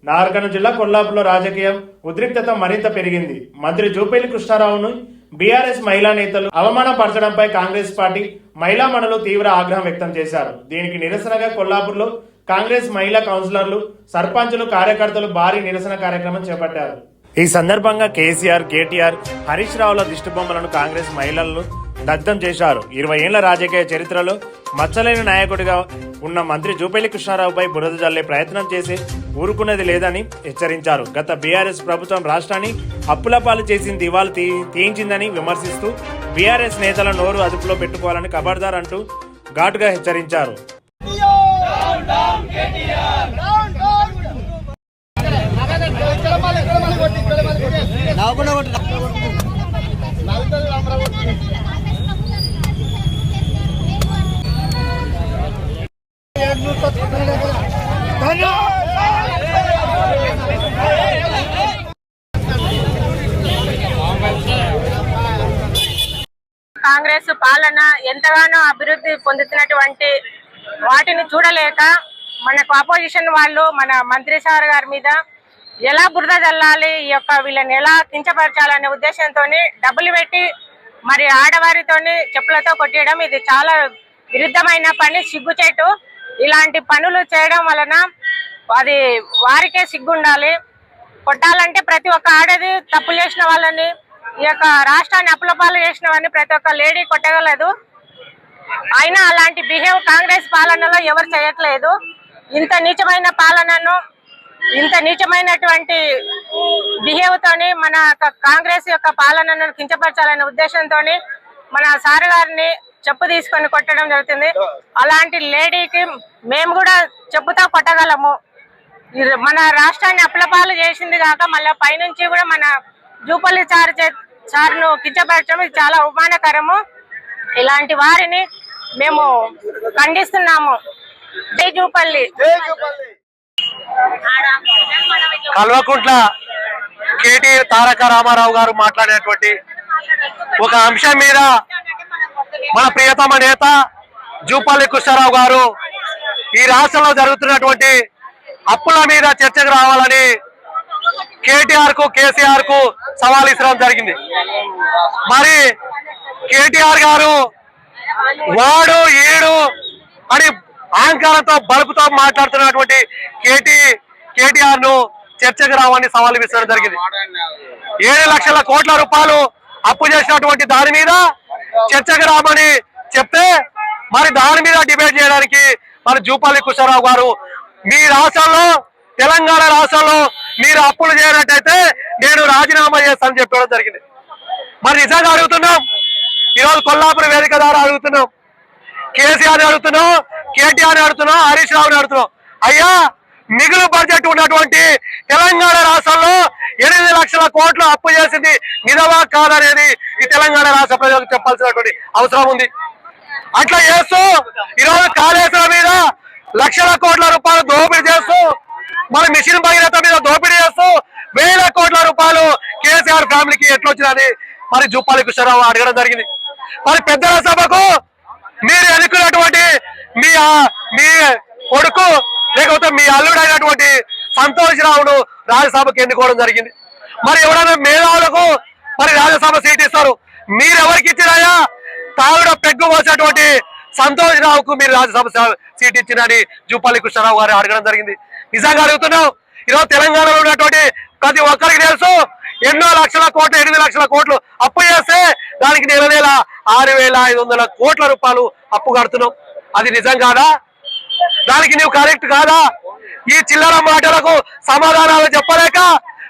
నాగర్కర్నూలు జిల్లా కొల్లాపూర్లో రాజకీయం ఉద్రిక్తత మరింత పెరిగింది. మంత్రి జూపల్లి కృష్ణారావును బీఆర్ఎస్ మహిళా నేతలు అవమానపరచడంపై కాంగ్రెస్ పార్టీ మహిళా మనులు తీవ్ర ఆగ్రహం వ్యక్తం చేశారు. దీనికి నిరసనగా కొల్లాపూర్లో కాంగ్రెస్ మహిళా కౌన్సిలర్లు, సర్పంచులు, కార్యకర్తలు భారీ నిరసన కార్యక్రమం చేపట్టారు. ఈ సందర్భంగా కేసీఆర్, కేటీఆర్, హరీష్ రావుల దిష్టిబొమ్మలను కాంగ్రెస్ మహిళలను దగ్ధం చేశారు. 20 ఏళ్ల రాజకీయ చరిత్రలో మచ్చలేని నాయకుడిగా ఉన్న మంత్రి జూపల్లి కృష్ణారావుపై బురద జల్లే ప్రయత్నం చేసి ఊరుకున్నది లేదని హెచ్చరించారు. గత బీఆర్ఎస్ ప్రభుత్వం రాష్ట్రాన్ని అప్పులపాలు చేసి దివాలు తీయించిందని విమర్శిస్తూ బీఆర్ఎస్ నేతల నోరు అదుపులో పెట్టుకోవాలని ఖబర్దార్ అంటూ ఘాటుగా హెచ్చరించారు. కాంగ్రెస్ పాలన ఎంతగానో అభివృద్ధి పొందుతున్నటువంటి వాటిని చూడలేక మనకు ఆపోజిషన్ వాళ్ళు మన మంత్రి సార్ గారి మీద ఎలా బురద జల్లాలి, ఈ యొక్క వీళ్ళని ఎలా కించపరచాలనే ఉద్దేశంతో డబ్బులు పెట్టి మరి ఆడవారితోని చెప్పులతో కొట్టేయడం ఇది చాలా విరుద్ధమైన పని, సిగ్గుచేటు. ఇలాంటి పనులు చేయడం వలన అది వారికే సిగ్గుండాలి. కొట్టాలంటే ప్రతి ఒక్క ఆడది తప్పు చేసిన వాళ్ళని, ఈ యొక్క రాష్ట్రాన్ని అప్పులపాలు చేసిన వారిని ప్రతి ఒక్క లేడీ కొట్టగలదు. అయినా అలాంటి బిహేవ్ కాంగ్రెస్ పాలనలో ఎవరు చేయట్లేదు. ఇంత నీచమైన పాలనను, ఇంత నీచమైనటువంటి బిహేవ్ తోని మన కాంగ్రెస్ యొక్క పాలనను కించపరచాలనే ఉద్దేశంతో మన సార్ గారిని చెప్పు తీసుకొని కొట్టడం జరుగుతుంది. అలాంటి లేడీకి మేము కూడా చెప్పుతో కొట్టగలము. మన రాష్ట్రాన్ని అప్పులపాలు చేసింది కాక మళ్ళీ పైనుంచి కూడా మన జూపల్లి సార్ను కించపరచడం ఇది చాలా అవమానకరము. ఇలాంటి వారిని మేము ఖండిస్తున్నాము. జై జూపల్లి. కల్వకుంట్ల కేటీ తారక రామారావు గారు మాట్లాడినటువంటి ఒక అంశం మీద మన ప్రియతమ నేత జూపల్లి కృష్ణారావు గారు ఈ రాష్ట్రంలో జరుగుతున్నటువంటి అప్పుల మీద చర్చకు రావాలని కేటీఆర్ కు, కేసీఆర్ కు సవాల్ ఇవ్వడం జరిగింది. మరి కేటీఆర్ గారు వాడు ఏడు అని అహంకారంతో బలుపుతో మాట్లాడుతున్నటువంటి కేటీఆర్ ను చర్చకు రావాలని సవాల్ విసరడం జరిగింది. 7 లక్షల కోట్ల రూపాయలు అప్పు చేసినటువంటి దాని మీద చర్చకు రామని చెప్తే మరి దాని మీద డిబేట్ చేయడానికి మరి జూపల్లి కృష్ణారావు గారు మీ రాష్ట్రంలో, తెలంగాణ రాష్ట్రంలో మీరు అప్పులు చేయనట్టయితే నేను రాజీనామా చేస్తానని చెప్పడం జరిగింది. మరి నిజంగా అడుగుతున్నాం, ఈరోజు కొల్లాపూర్ వేదిక ద్వారా అడుగుతున్నాం, కేసీఆర్ అడుగుతున్నాం, కేటీఆర్ అడుగుతున్నాం, హరీష్ రావుని అడుగుతున్నాం. అయ్యా, మిగులు బడ్జెట్ ఉన్నటువంటి తెలంగాణ రాష్ట్రంలో 8 లక్షల కోట్లు అప్పు చేసింది నిజమా కాదనేది ఈ తెలంగాణ రాష్ట్ర ప్రజలకు చెప్పాల్సినటువంటి అవసరం ఉంది. అట్లా చేస్తూ ఈరోజు కాళేశ్వరం మీద లక్షల కోట్ల రూపాయలు దోపిడీ చేస్తూ, మన మిషన్ భగీరథ మీద దోపిడీ చేస్తూ 1000 కోట్ల రూపాయలు కేసీఆర్ ఫ్యామిలీకి ఎట్లొచ్చిందని మరి జూపల్లి కృష్ణారావు అడగడం జరిగింది. మరి పెద్దల సభకు మీరు ఎన్నుకున్నటువంటి మీ కొడుకు లేకపోతే మీ అల్లుడైనటువంటి సంతోష్ రావును రాజ్యసభకు ఎన్నుకోవడం జరిగింది. మరి ఎవరైనా మేధావులకు మరి రాజ్యసభ సీట్ ఇస్తారు, మీరెవరికి ఇచ్చినాయా? తాగుడ పెగ్గు పోసేటువంటి సంతోష్ రావుకు మీరు రాజ్యసభ సీట్ ఇచ్చినని జూపల్లి కృష్ణారావు గారు అడగడం జరిగింది. నిజంగా అడుగుతున్నాం, ఈరోజు తెలంగాణలో ఉన్నటువంటి ప్రతి ఒక్కరికి తెలుసు, ఎన్నో లక్షల కోట్లు, 8 లక్షల కోట్లు అప్పు చేస్తే దానికి నెల 6,500 కోట్ల రూపాయలు అప్పు కడుతున్నాం. అది నిజం కాదా? దానికి నువ్వు కరెక్ట్ కాదా? ఈ చిల్లర మాటలకు సమాధానాలు చెప్పలేక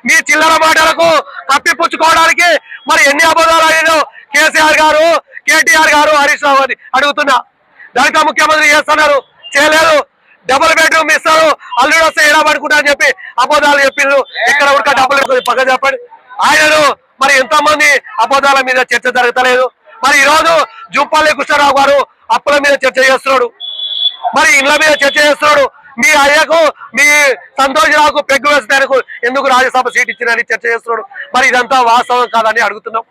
మీ చిల్లర మాటలకు కప్పిపుచ్చుకోవడానికి మరి ఎన్ని అబద్ధాలు అయ్యారు కేసీఆర్ గారు, కేటీఆర్ గారు, హరీష్ రావు అని అడుగుతున్నా. దళిత ముఖ్యమంత్రి చేస్తున్నారు, చేయలేదు. డబుల్ బెడ్రూమ్ ఇస్తారు, అల్లుడు వస్తే ఎలా పడుకుంటా అని చెప్పి అబద్ధాలు చెప్పిండ్రు. ఇక్కడ ఉడక డబ్బులు పక్క చెప్పండి. ఆయనను మరి ఎంతమంది అబద్ధాల మీద చర్చ జరగలేదు. మరి ఈ రోజు జూపల్లి కృష్ణారావు గారు అప్పుల మీద చర్చ చేస్తున్నాడు, మరి ఇళ్ల మీద చర్చ చేస్తున్నాడు. మీ అయ్యకు, మీ సంతోష్ రావుకు పెగ్గు వేస్తానికి ఎందుకు రాజ్యసభ సీట్ ఇచ్చినని చర్చ చేస్తున్నాడు. మరి ఇదంతా వాస్తవం కాదని అడుగుతున్నాం.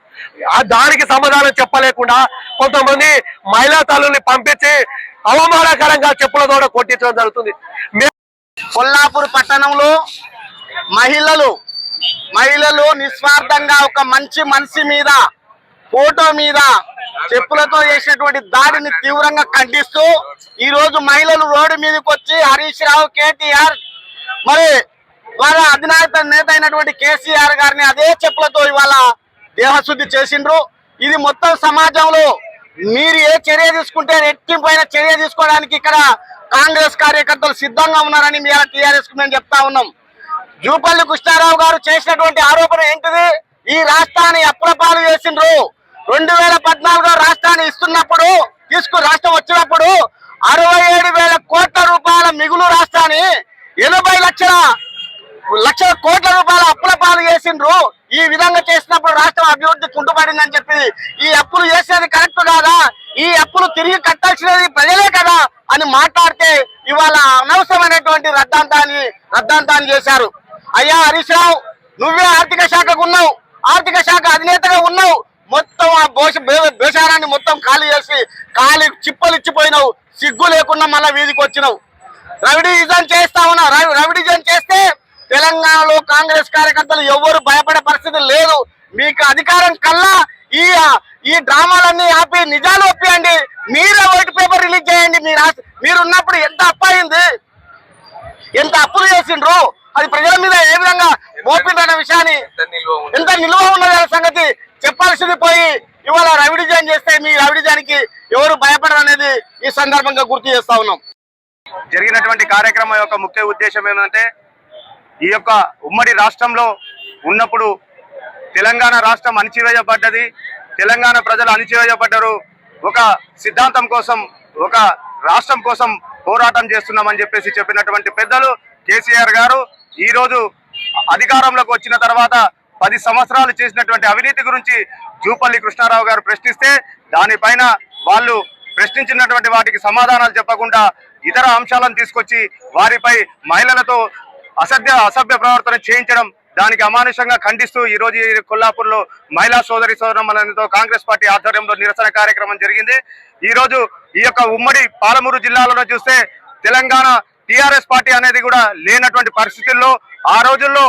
దానికి సమాధానం చెప్పలేకుండా కొంతమంది మహిళా తల్లుల్ని పంపించి అవమానకరంగా చెప్పులతో కొట్టించడం జరుగుతుంది. కొల్లాపూర్ పట్టణంలో మహిళలు నిస్వార్థంగా ఒక మంచి మనిషి మీద ఫోటో మీద చెప్పులతో చేసినటువంటి దాడిని తీవ్రంగా ఖండిస్తూ ఈ రోజు మహిళలు రోడ్డు మీదకి వచ్చి హరీష్ రావు, కేటీఆర్ మరి వాళ్ళ అధినాయక నేత అయినటువంటి కేసీఆర్ గారిని అదే చెప్పులతో ఇవాళ దేహశుద్ధి చేసిండ్రు. ఇది మొత్తం సమాజంలో మీరు ఏ చర్య తీసుకుంటే రెట్టింపైన చర్య తీసుకోవడానికి ఇక్కడ కాంగ్రెస్ కార్యకర్తలు సిద్ధంగా ఉన్నారని మేము టీఆర్ఎస్ కు మేము చెప్తా ఉన్నాం. జూపల్లి కృష్ణారావు గారు చేసినటువంటి ఆరోపణ ఏంటిది? ఈ రాష్ట్రాన్ని అప్పుల పాలు చేసిండ్రు. 2014 రాష్ట్రాన్ని ఇస్తున్నప్పుడు రాష్ట్రం వచ్చినప్పుడు 67,000 కోట్ల రూపాయల మిగులు రాష్ట్రాన్ని 80 లక్షల కోట్ల రూపాయల అప్పుల పాలు చేసిండ్రు. ఈ విధంగా చేసినప్పుడు రాష్ట్రం అభివృద్ధి కుంటుపడిందని చెప్పి ఈ అప్పులు చేసేది కరెక్ట్ కాదా, ఈ అప్పులు తిరిగి కట్టాల్సినది ప్రజలే కదా అని మాట్లాడితే ఇవాళ అనవసరమైనటువంటి రద్దాంతాన్ని చేశారు. అయ్యా హరీష్ రావు, నువ్వే ఆర్థిక శాఖకు ఉన్నావు, ఆర్థిక శాఖ అధినేతగా ఉన్నావు. మొత్తం ఆ బేసారాన్ని మొత్తం ఖాళీ చేసి చిప్పలు ఇచ్చిపోయినావు. సిగ్గు లేకుండా మళ్ళీ వీధికి వచ్చినావు. రవిడిజన్ చేస్తా ఉన్నావు. రవిడిజన్ చేస్తే తెలంగాణలో కాంగ్రెస్ కార్యకర్తలు ఎవరు భయపడే పరిస్థితి లేదు. మీకు అధికారం కల్లా ఈ డ్రామాలన్నీ ఆపి నిజాలు ఒప్పియండి. మీరే వైట్ పేపర్ రిలీజ్ చేయండి. మీరున్నప్పుడు ఎంత అప్పయింది, ఎంత అప్పులు చేసిండ్రు, అది ప్రజల మీద ఏ విధంగా మోపిందన్న విషయాన్ని, ఎంత నిల్వ ఉన్నదన్న సంగతి చెప్పాల్సింది పోయి ఇవాళ రవిడిజన్ చేస్తే మీ రవిడిజానికి ఎవరు భయపడరు అనేది ఈ సందర్భంగా గుర్తు చేస్తా ఉన్నాం. జరిగినటువంటి కార్యక్రమం యొక్క ముఖ్య ఉద్దేశం ఏంటంటే, ఈ యొక్క ఉమ్మడి రాష్ట్రంలో ఉన్నప్పుడు తెలంగాణ రాష్ట్రం అణిచివేయబడ్డది, తెలంగాణ ప్రజలు అణిచివేయబడ్డారు. ఒక సిద్ధాంతం కోసం, ఒక రాష్ట్రం కోసం పోరాటం చేస్తున్నామని చెప్పేసి చెప్పినటువంటి పెద్దలు కేసీఆర్ గారు ఈరోజు అధికారంలోకి వచ్చిన తర్వాత 10 సంవత్సరాలు చేసినటువంటి అవినీతి గురించి జూపల్లి కృష్ణారావు గారు ప్రశ్నిస్తే దానిపైన వాళ్ళు ప్రశ్నించినటువంటి వాటికి సమాధానాలు చెప్పకుండా ఇతర అంశాలను తీసుకొచ్చి వారిపై మహిళలతో అసభ్య ప్రవర్తన చేయించడం, దానికి అమానుషంగా ఖండిస్తూ ఈ రోజు కొల్లాపూర్ లో మహిళా సోదరులతో కాంగ్రెస్ పార్టీ ఆధ్వర్యంలో నిరసన కార్యక్రమం జరిగింది. ఈ రోజు ఈ యొక్క ఉమ్మడి పాలమూరు జిల్లాలో చూస్తే తెలంగాణ టిఆర్ఎస్ పార్టీ అనేది కూడా లేనటువంటి పరిస్థితుల్లో ఆ రోజుల్లో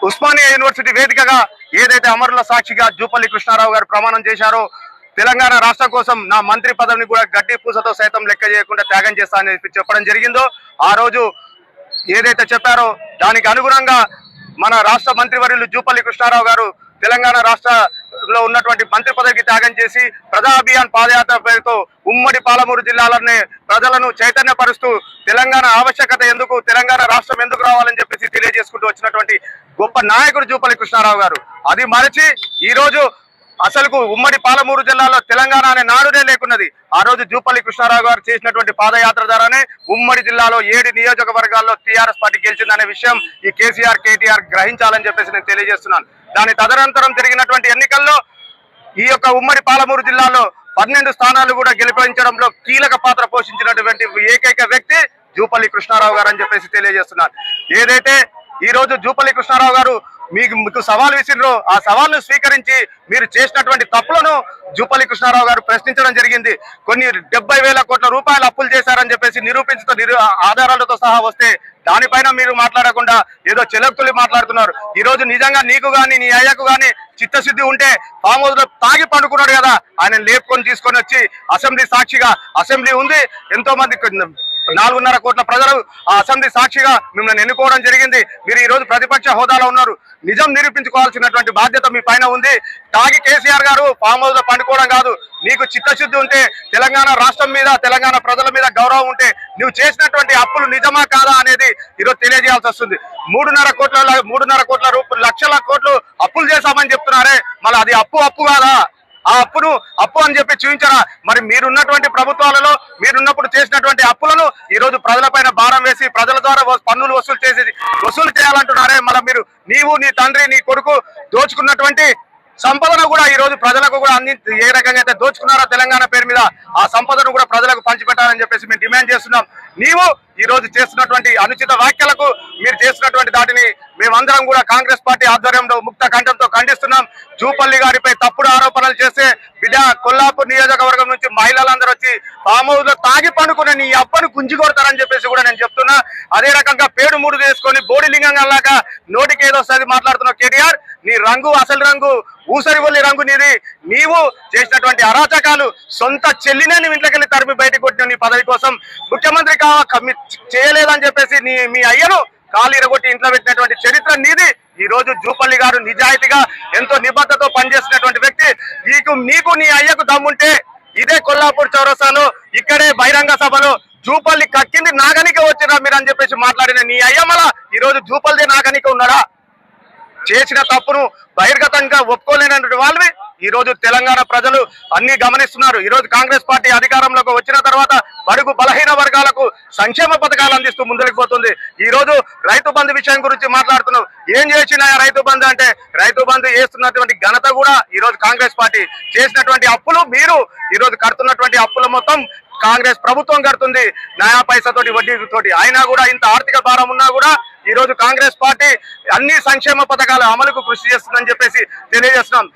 ఉస్మానియా యూనివర్సిటీ వేదికగా ఏదైతే అమరుల సాక్షిగా జూపల్లి కృష్ణారావు గారు ప్రమాణం చేశారో, తెలంగాణ రాష్ట్రం కోసం నా మంత్రి పదవిని కూడా గడ్డి పూసతో సైతం లెక్క చేయకుండా త్యాగం చేస్తా అని చెప్పడం జరిగిందో, ఆ రోజు ఏదైతే చెప్పారో దానికి అనుగుణంగా మన రాష్ట్ర మంత్రివర్యులు జూపల్లి కృష్ణారావు గారు తెలంగాణ రాష్ట్రంలో ఉన్నటువంటి మంత్రి పదవికి త్యాగం చేసి ప్రజా అభియాన్ పాదయాత్ర పేరుతో ఉమ్మడి పాలమూరు జిల్లాలోనే ప్రజలను చైతన్యపరుస్తూ తెలంగాణ ఆవశ్యకత ఎందుకు, తెలంగాణ రాష్ట్రం ఎందుకు రావాలని చెప్పేసి తెలియజేసుకుంటూ వచ్చినటువంటి గొప్ప నాయకుడు జూపల్లి కృష్ణారావు గారు. అది మరచి ఈ రోజు అసలుకు ఉమ్మడి పాలమూరు జిల్లాలో తెలంగాణ అనే నాడునే లేకున్నది. ఆ రోజు జూపల్లి కృష్ణారావు గారు చేసినటువంటి పాదయాత్ర ద్వారానే ఉమ్మడి జిల్లాలో 7 నియోజకవర్గాల్లో టీఆర్ఎస్ పార్టీ గెలిచిందనే విషయం ఈ కేసీఆర్, కేటీఆర్ గ్రహించాలని చెప్పేసి నేను తెలియజేస్తున్నాను. దాని తదనంతరం జరిగినటువంటి ఎన్నికల్లో ఈ యొక్క ఉమ్మడి పాలమూరు జిల్లాలో 12 స్థానాలు కూడా గెలిపించడంలో కీలక పాత్ర పోషించినటువంటి ఏకైక వ్యక్తి జూపల్లి కృష్ణారావు గారు అని చెప్పేసి తెలియజేస్తున్నారు. ఏదైతే ఈ రోజు జూపల్లి కృష్ణారావు గారు మీకు సవాల్ విసిరినో ఆ సవాల్ను స్వీకరించి మీరు చేసినటువంటి తప్పులను జూపల్లి కృష్ణారావు గారు ప్రశ్నించడం జరిగింది. కొన్ని 70,000 కోట్ల రూపాయలు అప్పులు చేశారని చెప్పేసి నిరూపించుతూ ఆధారాలతో సహా వస్తే దానిపైన మీరు మాట్లాడకుండా ఏదో చెలక్తులు మాట్లాడుతున్నారు. ఈ రోజు నిజంగా నీకు గాని నీ అయ్యకు గాని చిత్తశుద్ధి ఉంటే ఫామ్ హౌస్ లో తాగి పండుకున్నాడు కదా, ఆయన లేపుకొని తీసుకొని వచ్చి అసెంబ్లీ సాక్షిగా, అసెంబ్లీ ఉంది, ఎంతో మంది 4.5 కోట్ల ప్రజలు ఆ అసెంబ్లీ సాక్షిగా మిమ్మల్ని ఎన్నుకోవడం జరిగింది. మీరు ఈ రోజు ప్రతిపక్ష హోదాలో ఉన్నారు. నిజం నిరూపించుకోవాల్సినటువంటి బాధ్యత మీ పైన ఉంది. తాగి కేసీఆర్ గారు ఫామ్ హౌస్ లో పండుకోవడం కాదు. నీకు చిత్తశుద్ధి ఉంటే, తెలంగాణ రాష్ట్రం మీద, తెలంగాణ ప్రజల మీద గౌరవం ఉంటే నువ్వు చేసినటువంటి అప్పులు నిజమా కాదా అనేది ఈరోజు తెలియజేయాల్సి వస్తుంది. 3.5 లక్షల కోట్లు అప్పులు చేశామని చెప్తున్నారే, మళ్ళీ అది అప్పు కాదా? ఆ అప్పును అప్పు అని చెప్పి చూపించరా? మరి మీరున్నటువంటి ప్రభుత్వాలలో మీరున్నప్పుడు చేసినటువంటి అప్పులను ఈ రోజు ప్రజలపైన భారం వేసి ప్రజల ద్వారా పన్నులు వసూలు చేయాలంటున్నారే, మళ్ళీ మీరు నీవు, నీ తండ్రి, నీ కొడుకు దోచుకున్నటువంటి సంపదను కూడా ఈ రోజు ప్రజలకు కూడా ఏ రకంగా అయితే దోచుకున్నారో తెలంగాణ పేరు మీద ఆ సంపదను కూడా ప్రజలకు పంచిపెట్టాలని చెప్పేసి మేము డిమాండ్ చేస్తున్నాం. నీవు ఈ రోజు చేస్తున్నటువంటి అనుచిత వ్యాఖ్యలకు, మీరు చేస్తున్నటువంటి దాటిని మేమందరం కూడా కాంగ్రెస్ పార్టీ ఆధ్వర్యంలో ముక్త కంఠంతో ఖండిస్తున్నాం. జూపల్లి గారిపై తప్పుడు ఆరోపణలు చేస్తే బిడ్డ కొల్లాపూర్ నియోజకవర్గం నుంచి మహిళలందరూ వచ్చి ఫామ్ హౌస్ లో తాగి పండుకున్న నీ అబ్బను గుంజి కొడతారని చెప్పేసి కూడా నేను చెప్తున్నా. అదే రకంగా పేడు మూడు చేసుకొని బోడి లింగంలాగా నోటికి ఏదో వస్తుంది మాట్లాడుతున్నావు కేటీఆర్. నీ రంగు అసలు రంగు ఊసరి ఒల్లి రంగు నీది. నీవు చేసినటువంటి అరాచకాలు సొంత చెల్లినే నీ ఇంట్లోకి వెళ్ళి తరిమి బయటకు కొట్టిన నీ పదవి కోసం ముఖ్యమంత్రి చేయలేదని చెప్పేసి మీ అయ్యను కాలు ఇరగొట్టి ఇంట్లో పెట్టినటువంటి చరిత్ర నీది. ఈ రోజు జూపల్లి గారు నిజాయితీగా ఎంతో నిబద్ధతతో పనిచేసినటువంటి వ్యక్తి. నీకు నీ అయ్యకు దమ్ముంటే ఇదే కొల్లాపూర్ చౌరస్తాలో ఇక్కడే బహిరంగ సభలో జూపల్లి కక్కింది నాగనిక వచ్చినా మీరు అని చెప్పేసి మాట్లాడిన నీ అయ్యమ్మల ఈ రోజు జూపల్లి నాగనిక ఉన్నాడా? చేసిన తప్పును బహిర్గతంగా ఒప్పుకోలేనటువంటి వాళ్ళవి ఈ రోజు తెలంగాణ ప్రజలు అన్ని గమనిస్తున్నారు. ఈ రోజు కాంగ్రెస్ పార్టీ అధికారంలోకి వచ్చిన తర్వాత బడుగు బలహీన వర్గాలకు సంక్షేమ పథకాలు అందిస్తూ ముందుకు పోతుంది. ఈ రోజు రైతు బంధు విషయం గురించి మాట్లాడుతున్నావు. ఏం చేసినా రైతు బంధు అంటే రైతు బంధు చేస్తున్నటువంటి ఘనత కూడా ఈ రోజు కాంగ్రెస్ పార్టీ. చేసినటువంటి అప్పులు మీరు ఈ రోజు కడుతున్నటువంటి అప్పులు మొత్తం కాంగ్రెస్ ప్రభుత్వం కడుతుంది నయా పైసతోటి వడ్డీతోటి. అయినా కూడా ఇంత ఆర్థిక భారం ఉన్నా కూడా ఈ రోజు కాంగ్రెస్ పార్టీ అన్ని సంక్షేమ పథకాల అమలుకు కృషి చేస్తుందని చెప్పేసి తెలియజేస్తున్నాం.